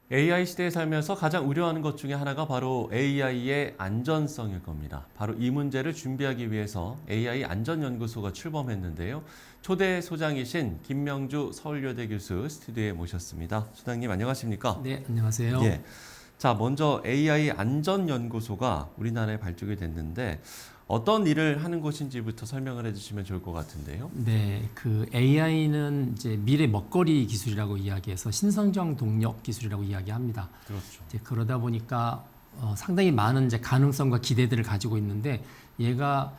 AI 시대에 살면서 가장 우려하는 것 중에 하나가 바로 AI의 안전성일 겁니다. 바로 이 문제를 준비하기 위해서 AI 안전연구소가 출범했는데요. 초대 소장이신 김명주 서울여대 교수 스튜디오에 모셨습니다. 소장님 안녕하십니까? 네, 안녕하세요. 예. 자, 먼저 AI 안전연구소가 우리나라에 발족이 됐는데 어떤 일을 하는 곳인지부터 설명을 해주시면 좋을 것 같은데요. 네, 그 AI는 이제 미래 먹거리 기술이라고 이야기해서 신성장 동력 기술이라고 이야기합니다. 그렇죠. 이제 그러다 보니까 상당히 많은 이제 가능성과 기대들을 가지고 있는데 얘가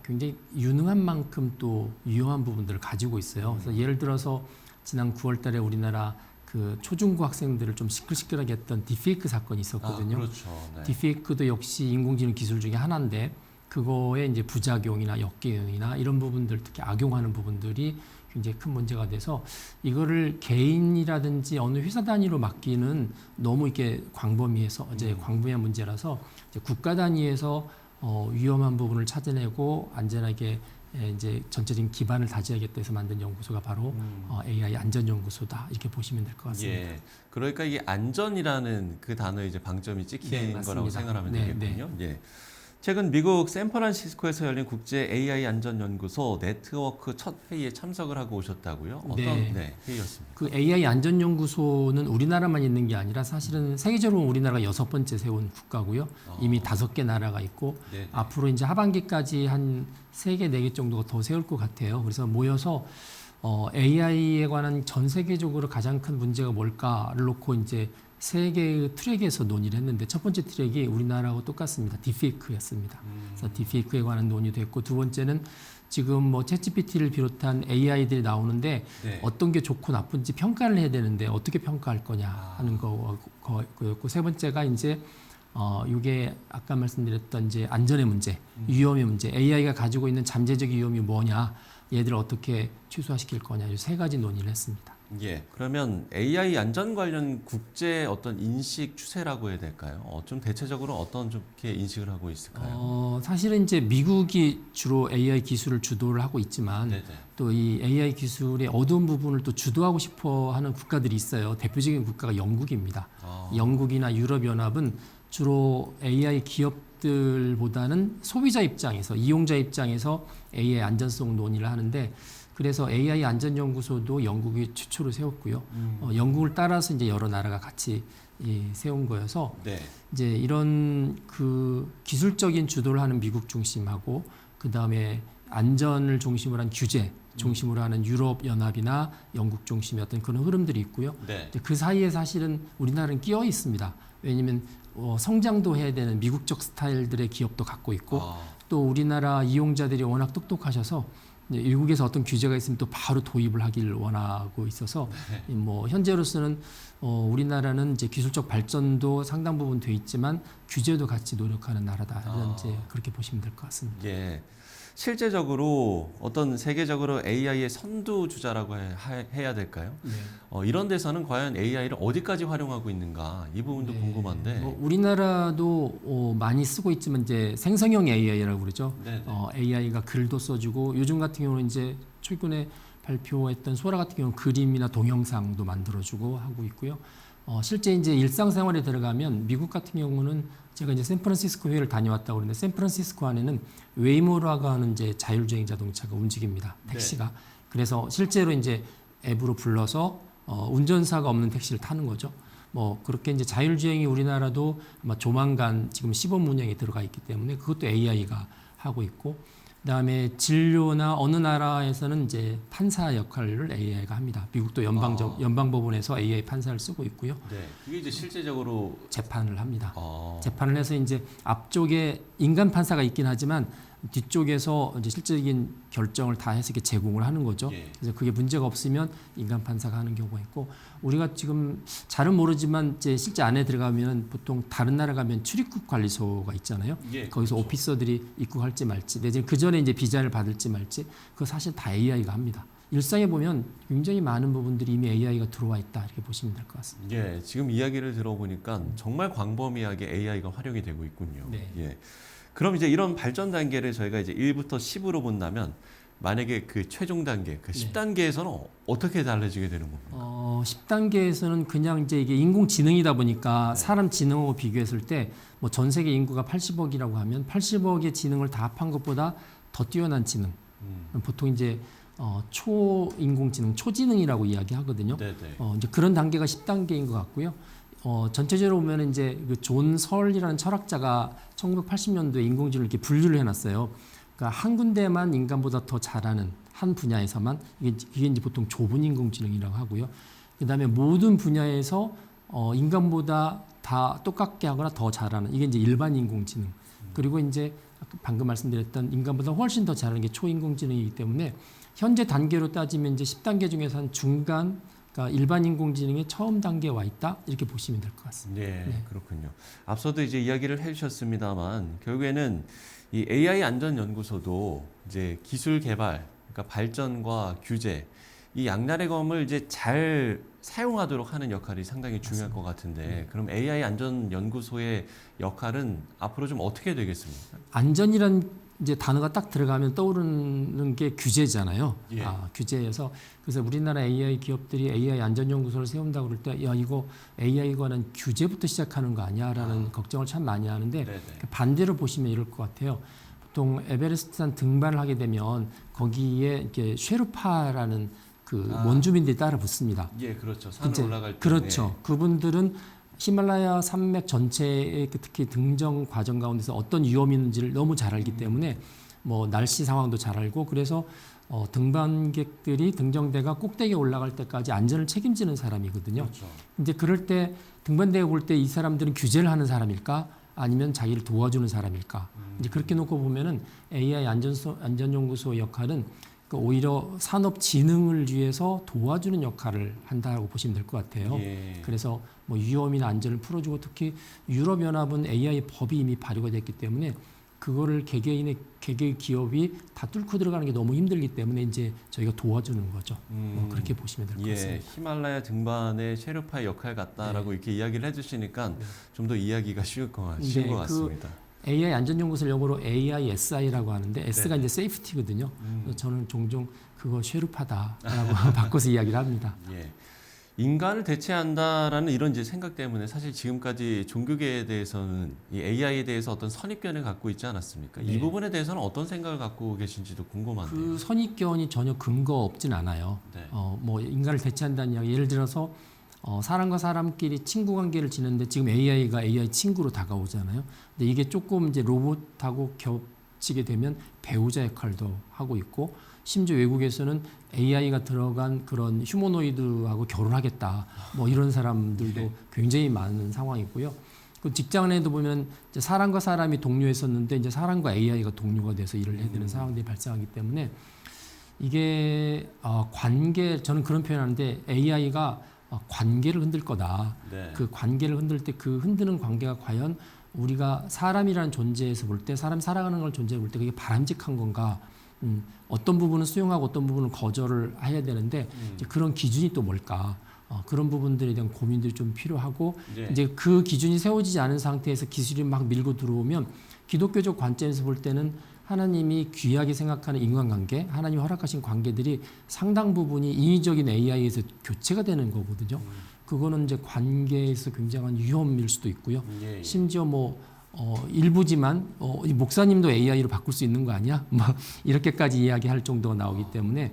굉장히 유능한 만큼 또 위험한 부분들을 가지고 있어요. 그래서 예를 들어서 지난 9월달에 우리나라 그 초중고 학생들을 좀 시끌시끌하게 했던 딥페이크 사건이 있었거든요. 그렇죠. 네. 딥페이크도 역시 인공지능 기술 중에 하나인데 그거에 이제 부작용이나 역기능이나 이런 부분들 특히 악용하는 부분들이 굉장히 큰 문제가 돼서 이거를 개인이라든지 어느 회사 단위로 맡기는 너무 이렇게 광범위해서 이제 광범위한 문제라서 이제 국가 단위에서 위험한 부분을 찾아내고 안전하게 이제 전체적인 기반을 다져야겠다 해서 만든 연구소가 바로 AI 안전연구소다 이렇게 보시면 될 것 같습니다. 예. 그러니까 이게 안전이라는 그 단어에 이제 방점이 찍힌 네, 거라고 맞습니다. 생각하면 네, 되겠군요. 예. 최근 미국 샌프란시스코에서 열린 국제 AI 안전연구소 네트워크 첫 회의에 참석을 하고 오셨다고요? 어떤 네. 회의였습니까? 그 AI 안전연구소는 우리나라만 있는 게 아니라 사실은 세계적으로 우리나라가 6번째 세운 국가고요. 이미 5개 나라가 있고 네. 앞으로 이제 하반기까지 한 3개, 4개 정도가 더 세울 것 같아요. 그래서 모여서 AI에 관한 전 세계적으로 가장 큰 문제가 뭘까를 놓고 이제 세 개의 트랙에서 논의를 했는데 첫 번째 트랙이 우리나라하고 똑같습니다. 딥페이크였습니다. 그래서 딥페이크에 관한 논의도 했고 두 번째는 지금 뭐 챗GPT를 비롯한 AI들이 나오는데 네. 어떤 게 좋고 나쁜지 평가를 해야 되는데 어떻게 평가할 거냐 하는 거였고 세 번째가 이제 이게 아까 말씀드렸던 이제 안전의 문제, 위험의 문제, AI가 가지고 있는 잠재적 위험이 뭐냐, 얘들을 어떻게 최소화시킬 거냐, 이 세 가지 논의를 했습니다. 예. 그러면 AI 안전 관련 국제 어떤 인식 추세라고 해야 될까요? 좀 대체적으로 어떤 좋게 인식을 하고 있을까요? 사실은 이제 미국이 주로 AI 기술을 주도를 하고 있지만 네네. 또 이 AI 기술의 어두운 부분을 또 주도하고 싶어 하는 국가들이 있어요. 대표적인 국가가 영국입니다. 영국이나 유럽연합은 주로 AI 기업들보다는 소비자 입장에서, 이용자 입장에서 AI 안전성 논의를 하는데 그래서 AI 안전연구소도 영국이 최초로 세웠고요. 영국을 따라서 이제 여러 나라가 같이 세운 거여서 네. 이제 이런 그 기술적인 주도를 하는 미국 중심하고 그 다음에 안전을 중심으로 한 규제 중심으로 하는 유럽 연합이나 영국 중심의 어떤 그런 흐름들이 있고요. 네. 그 사이에 사실은 우리나라는 끼어 있습니다. 왜냐하면 성장도 해야 되는 미국적 스타일들의 기업도 갖고 있고 또 우리나라 이용자들이 워낙 똑똑하셔서 미국에서 어떤 규제가 있으면 또 바로 도입을 하기를 원하고 있어서 뭐 현재로서는 우리나라는 이제 기술적 발전도 상당 부분 돼 있지만 규제도 같이 노력하는 나라다. 이런 이제 그렇게 보시면 될 것 같습니다. 예. 실제적으로 어떤 세계적으로 AI의 선두주자라고 해야 될까요? 네. 이런 데서는 과연 AI를 어디까지 활용하고 있는가 이 부분도 궁금한데. 뭐 우리나라도 많이 쓰고 있지만 이제 생성형 AI라고 그러죠. 네네. AI가 글도 써주고 요즘 같은 경우는 이제 최근에 발표했던 소라 같은 경우는 그림이나 동영상도 만들어주고 하고 있고요. 실제 이제 일상생활에 들어가면 미국 같은 경우는 제가 이제 샌프란시스코 회의를 다녀왔다고 그러는데 샌프란시스코 안에는 웨이모라고 하는 이제 자율주행 자동차가 움직입니다. 택시가. 그래서 실제로 이제 앱으로 불러서 운전사가 없는 택시를 타는 거죠. 뭐 그렇게 이제 자율주행이 우리나라도 아마 조만간 지금 시범 운영에 들어가 있기 때문에 그것도 AI가 하고 있고 그다음에 진료나 어느 나라에서는 이제 판사 역할을 AI가 합니다. 미국도 연방법원에서 AI 판사를 쓰고 있고요. 네. 그게 이제 실제적으로 재판을 합니다. 재판을 해서 이제 앞쪽에 인간 판사가 있긴 하지만 뒤쪽에서 이제 실질적인 결정을 다 해서 이렇게 제공을 하는 거죠. 예. 그래서 그게 문제가 없으면 인간 판사가 하는 경우가 있고 우리가 지금 잘은 모르지만 이제 실제 안에 들어가면 보통 다른 나라 가면 출입국 관리소가 있잖아요. 예, 거기서 그렇죠. 오피서들이 입국할지 말지, 내지는 그 전에 이제 비자를 받을지 말지, 그거 사실 다 AI가 합니다. 일상에 보면 굉장히 많은 부분들이 이미 AI가 들어와 있다 이렇게 보시면 될 것 같습니다. 예, 지금 이야기를 들어보니까 정말 광범위하게 AI가 활용이 되고 있군요. 네. 예. 그럼 이제 이런 발전 단계를 저희가 이제 1부터 10으로 본다면 만약에 그 최종 단계, 그 네. 10단계에서는 어떻게 달라지게 되는 겁니까? 10단계에서는 그냥 이제 이게 인공지능이다 보니까 네. 사람 지능하고 비교했을 때 뭐 전 세계 인구가 80억이라고 하면 80억의 지능을 다 합한 것보다 더 뛰어난 지능. 보통 이제 초인공지능, 초지능이라고 이야기하거든요. 네네. 이제 그런 단계가 10단계인 것 같고요. 전체적으로 보면 이제 그 존 설이라는 철학자가 1980년도에 인공지능을 이렇게 분류를 해놨어요. 그러니까 한 군데만 인간보다 더 잘하는 한 분야에서만 이게 이제 보통 좁은 인공지능이라고 하고요. 그다음에 모든 분야에서 인간보다 다 똑같게 하거나 더 잘하는 이게 이제 일반 인공지능. 그리고 이제 방금 말씀드렸던 인간보다 훨씬 더 잘하는 게 초인공지능이기 때문에 현재 단계로 따지면 이제 10단계 중에서 한 중간, 그러니까 일반 인공지능의 처음 단계에 와 있다 이렇게 보시면 될 것 같습니다. 네, 그렇군요. 앞서도 이제 이야기를 해주셨습니다만 결국에는 이 AI 안전연구소도 이제 기술 개발, 그러니까 발전과 규제 이 양날의 검을 이제 잘 사용하도록 하는 역할이 상당히 중요할 것 같은데 그럼 AI 안전연구소의 역할은 앞으로 좀 어떻게 되겠습니까? 안전이란 이제 단어가 딱 들어가면 떠오르는 게 규제잖아요. 예. 규제여서 그래서 우리나라 AI 기업들이 AI 안전연구소를 세운다고 그럴 때 야 이거 AI에 관한 규제부터 시작하는 거 아니야라는 걱정을 참 많이 하는데 네네. 반대로 보시면 이럴 것 같아요. 보통 에베레스트산 등반을 하게 되면 거기에 이렇게 쉐르파라는 그 원주민들이 따라 붙습니다. 예, 그렇죠. 산을 이제 올라갈 때. 그렇죠. 그분들은 히말라야 산맥 전체의 특히 등정 과정 가운데서 어떤 위험이 있는지를 너무 잘 알기 때문에 뭐 날씨 상황도 잘 알고 그래서 등반객들이 등정대가 꼭대기에 올라갈 때까지 안전을 책임지는 사람이거든요. 그렇죠. 이제 그럴 때 등반대에 볼 때 이 사람들은 규제를 하는 사람일까? 아니면 자기를 도와주는 사람일까? 이제 그렇게 놓고 보면은 AI 안전연구소 역할은 오히려 산업 진흥을 위해서 도와주는 역할을 한다고 보시면 될 것 같아요. 예. 그래서 뭐 위험이나 안전을 풀어주고 특히 유럽연합은 AI 법이 이미 발효가 됐기 때문에 그거를 개개의 기업이 다 뚫고 들어가는 게 너무 힘들기 때문에 이제 저희가 도와주는 거죠. 뭐 그렇게 보시면 될 것 예, 같습니다. 히말라야 등반의 셰르파의 역할 같다라고 이렇게 이야기를 해주시니까 좀 더 이해하기가 쉬운 것 같습니다. AI 안전연구소를 영어로 AISI라고 하는데 S가 이제 세이프티거든요. 그래서 저는 종종 그거 쉐르파다라고 바꿔서 이야기를 합니다. 예. 인간을 대체한다라는 이런 이제 생각 때문에 사실 지금까지 종교계에 대해서는 이 AI에 대해서 어떤 선입견을 갖고 있지 않았습니까? 이 네. 부분에 대해서는 어떤 생각을 갖고 계신지도 궁금한데요. 그 선입견이 전혀 근거 없진 않아요. 네. 뭐 인간을 대체한다는 이야기. 예를 들어서 사람과 사람끼리 친구 관계를 지는데 지금 AI가 AI 친구로 다가오잖아요. 근데 이게 조금 이제 로봇하고 겹치게 되면 배우자 역할도 하고 있고 심지어 외국에서는 AI가 들어간 그런 휴머노이드하고 결혼하겠다. 뭐 이런 사람들도 굉장히 많은 상황이고요. 그 직장 내에도 보면 이제 사람과 사람이 동료였었는데 이제 사람과 AI가 동료가 돼서 일을 해야 되는 상황들이 발생하기 때문에 이게 관계 저는 그런 표현하는데 AI가 관계를 흔들 거다. 네. 그 관계를 흔들 때 그 흔드는 관계가 과연 우리가 사람이라는 존재에서 볼 때 사람이 살아가는 걸 존재해 볼 때 그게 바람직한 건가? 어떤 부분은 수용하고 어떤 부분은 거절을 해야 되는데 이제 그런 기준이 또 뭘까? 그런 부분들에 대한 고민들이 좀 필요하고 예. 이제 그 기준이 세워지지 않은 상태에서 기술이 막 밀고 들어오면 기독교적 관점에서 볼 때는 하나님이 귀하게 생각하는 인간관계, 하나님이 허락하신 관계들이 상당 부분이 인위적인 AI에서 교체가 되는 거거든요. 그거는 이제 관계에서 굉장한 위험일 수도 있고요. 예, 예. 심지어 뭐 일부지만 이 목사님도 AI로 바꿀 수 있는 거 아니야? 뭐 이렇게까지 이야기할 정도가 나오기 때문에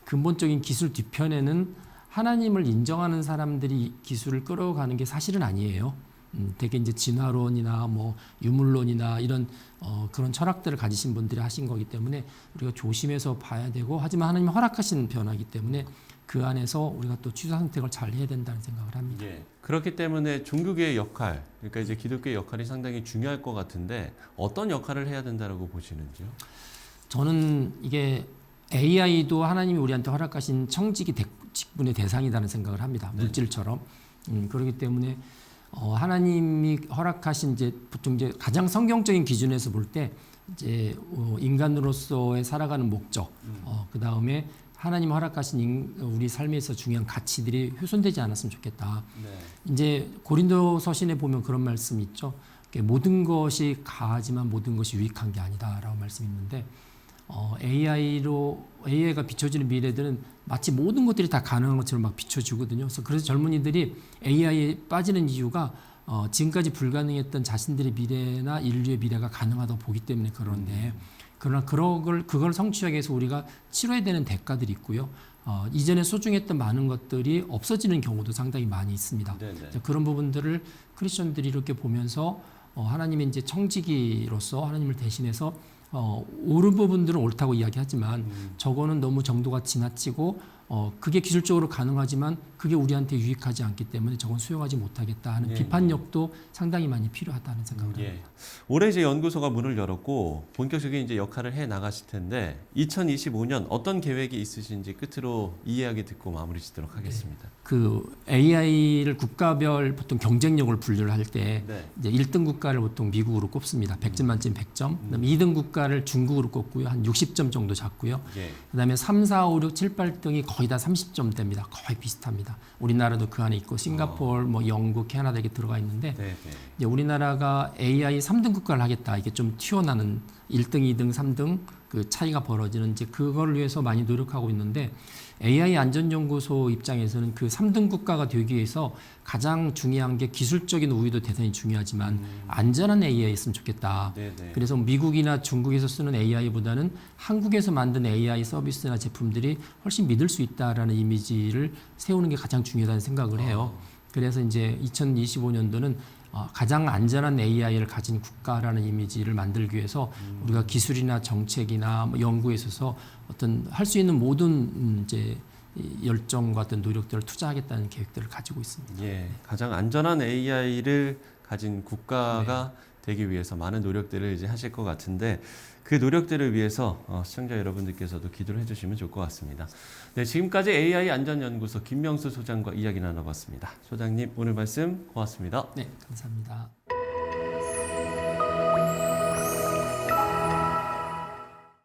근본적인 기술 뒤편에는 하나님을 인정하는 사람들이 이 기술을 끌어가는 게 사실은 아니에요. 되게 이제 진화론이나 뭐 유물론이나 이런 그런 철학들을 가지신 분들이 하신 거기 때문에 우리가 조심해서 봐야 되고 하지만 하나님이 허락하신 변화이기 때문에 그 안에서 우리가 또 취사 선택을 잘 해야 된다는 생각을 합니다. 예. 그렇기 때문에 종교계의 역할, 그러니까 이제 기독교의 역할이 상당히 중요할 것 같은데 어떤 역할을 해야 된다라고 보시는지요? 저는 이게 AI도 하나님이 우리한테 허락하신 직분의 대상이라는 생각을 합니다. 네. 물질처럼. 그렇기 때문에 하나님이 허락하신 이제 보통 이제 가장 성경적인 기준에서 볼 때 이제 인간으로서의 살아가는 목적, 그 다음에 하나님 허락하신 우리 삶에서 중요한 가치들이 훼손되지 않았으면 좋겠다. 네. 이제 고린도 서신에 보면 그런 말씀이 있죠. 모든 것이 가하지만 모든 것이 유익한 게 아니다라고 말씀이 있는데 AI가 비춰지는 미래들은 마치 모든 것들이 다 가능한 것처럼 막 비춰지거든요. 그래서 젊은이들이 AI에 빠지는 이유가 지금까지 불가능했던 자신들의 미래나 인류의 미래가 가능하다고 보기 때문에 그런데 그러나 그걸 성취하기 위해서 우리가 치러야 되는 대가들이 있고요. 이전에 소중했던 많은 것들이 없어지는 경우도 상당히 많이 있습니다. 네네. 그런 부분들을 크리스천들이 이렇게 보면서 하나님의 이제 청지기로서 하나님을 대신해서 옳은 부분들은 옳다고 이야기하지만 저거는 너무 정도가 지나치고 그게 기술적으로 가능하지만 그게 우리한테 유익하지 않기 때문에 저건 수용하지 못하겠다 하는 예, 비판력도 상당히 많이 필요하다는 생각을 합니다. 예. 올해 이제 연구소가 문을 열었고 본격적인 이제 역할을 해 나가실 텐데 2025년 어떤 계획이 있으신지 끝으로 이 이야기 듣고 마무리 짓도록 하겠습니다. 그 AI를 국가별 보통 경쟁력을 분류를 할 때 네. 이제 1등 국가를 보통 미국으로 꼽습니다. 100점 만점 100점. 그다음에 2등 국가를 중국으로 꼽고요. 한 60점 정도 잡고요. 예. 그다음에 3, 4, 5, 6, 7, 8등이 거의 다 30점대입니다. 거의 비슷합니다. 우리나라도 그 안에 있고 싱가포르, 뭐 영국, 캐나다 이렇게 들어가 있는데 네, 네. 이제 우리나라가 AI 3등 국가를 하겠다. 이게 좀 튀어나는 1등, 2등, 3등 그 차이가 벌어지는 이제 그걸 위해서 많이 노력하고 있는데 AI 안전연구소 입장에서는 그 3등 국가가 되기 위해서 가장 중요한 게 기술적인 우위도 대단히 중요하지만 안전한 AI였으면 좋겠다. 네, 네. 그래서 미국이나 중국에서 쓰는 AI보다는 한국에서 만든 AI 서비스나 제품들이 훨씬 믿을 수 있다라는 이미지를 세우는 게 가장 중요하다는 생각을 해요. 그래서 이제 2025년도는 가장 안전한 AI를 가진 국가라는 이미지를 만들기 위해서 우리가 기술이나 정책이나 뭐 연구에 있어서 어떤 할 수 있는 모든 이제 열정과 어떤 노력들을 투자하겠다는 계획들을 가지고 있습니다. 예, 가장 안전한 AI를 가진 국가가 되기 위해서 많은 노력들을 이제 하실 것 같은데 그 노력들을 위해서 시청자 여러분들께서도 기도를 해주시면 좋을 것 같습니다. 네, 지금까지 AI 안전연구소 김명수 소장과 이야기 나눠봤습니다. 소장님 오늘 말씀 고맙습니다. 네, 감사합니다.